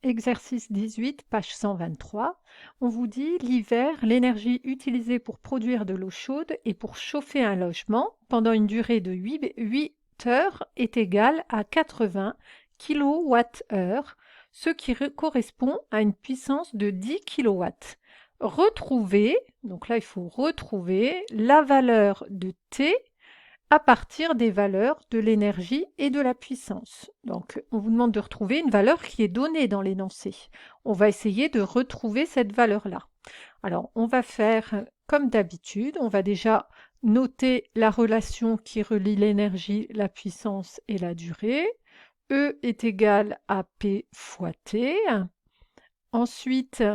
Exercice 18, page 123. On vous dit l'hiver, l'énergie utilisée pour produire de l'eau chaude et pour chauffer un logement pendant une durée de 8 heures est égale à 80 kWh, ce qui correspond à une puissance de 10 kW. Retrouvez, donc là il faut retrouver la valeur de T à partir des valeurs de l'énergie et de la puissance. Donc, on vous demande de retrouver une valeur qui est donnée dans l'énoncé. On va essayer de retrouver cette valeur-là. Alors, on va faire comme d'habitude. On va déjà noter la relation qui relie l'énergie, la puissance et la durée. E est égal à P fois T. Ensuite,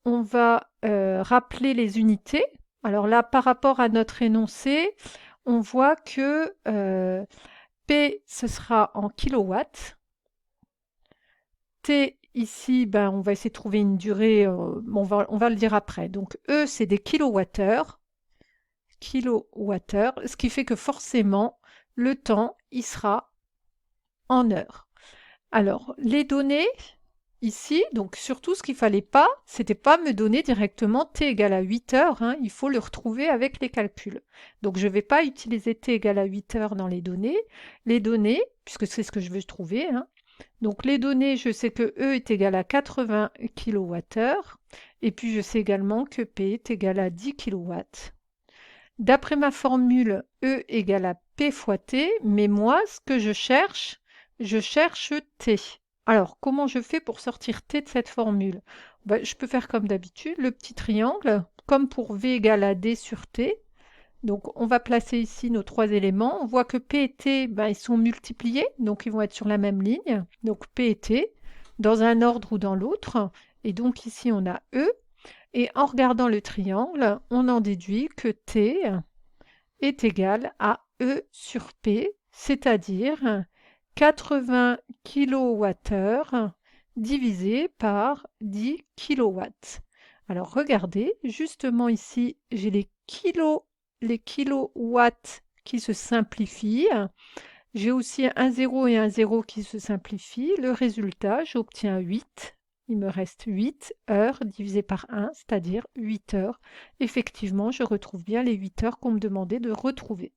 on va rappeler les unités. Alors là, par rapport à notre énoncé, on voit que P, ce sera en kilowatts. T, ici, ben, on va essayer de trouver une durée, on va le dire après. Donc E, c'est des kilowattheures, ce qui fait que forcément, le temps, il sera en heures. Alors, les données, ici, donc surtout ce qu'il ne fallait pas, c'était pas me donner directement t égale à 8 heures, hein, il faut le retrouver avec les calculs. Donc je ne vais pas utiliser t égale à 8 heures dans les données. Les données, puisque c'est ce que je veux trouver, hein, donc les données, je sais que E est égal à 80 kWh, et puis je sais également que P est égal à 10 kW. D'après ma formule, E égale à P fois T, mais moi, ce que je cherche T. Alors, comment je fais pour sortir T de cette formule? Ben, je peux faire comme d'habitude, le petit triangle, comme pour V égale à D sur T. Donc, on va placer ici nos trois éléments. On voit que P et T, ben, ils sont multipliés, donc ils vont être sur la même ligne. Donc, P et T, dans un ordre ou dans l'autre. Et donc, ici, on a E. Et en regardant le triangle, on en déduit que T est égal à E sur P, c'est-à-dire 80 kWh divisé par 10 kW. Alors regardez, justement ici, j'ai les kilowatts qui se simplifient. J'ai aussi un 0 et un 0 qui se simplifient. Le résultat, j'obtiens 8. Il me reste 8 heures divisé par 1, c'est-à-dire 8 heures. Effectivement, je retrouve bien les 8 heures qu'on me demandait de retrouver.